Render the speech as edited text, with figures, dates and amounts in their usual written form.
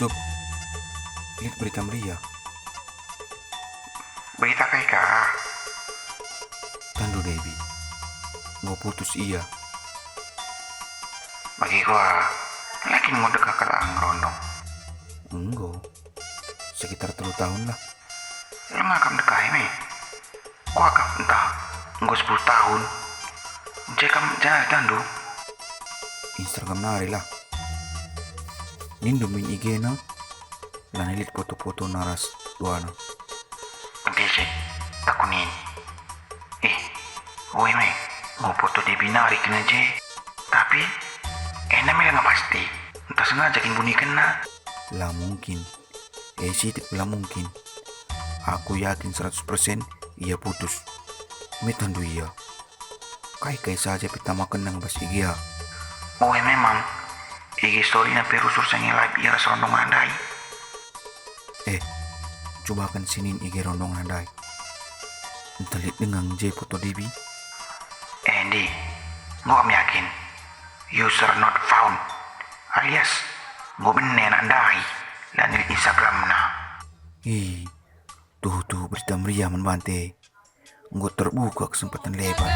Sob, lihat berita Maria. Berita kah kak? Tandu Devi. Mau putus iya. Bagi gua, yakin mau dekat ke ngerondong. Enggak. Sekitar 3 tahun lah. Emang akan dekai me? Gua akan entah. Enggak 10 tahun. Jekam jangan tandu. Instagram nari lah. Nindo min IG na. Lan lihat foto-foto naras duana. Pendese, takunin. Woi me, mau foto di binari kena je. Tapi, enak me nggak pasti. Entah sengaja kin bunyi kena. Lah mungkin. Sitik lah mungkin. Aku yakin 100% ia putus. Metandu iya. Kai saja kita makan nang bas IG ya. Woi memang, IG story na perusur sange live ia serondong andai. Coba kan sinin IG rondong andai. Entah lihat dengan J foto Devi. Di, gua yakin. User not found. Alias, gua bener andai. Dan di Instagram na. Tuh berita Maria membante. Gue terbuka kesempatan lebar.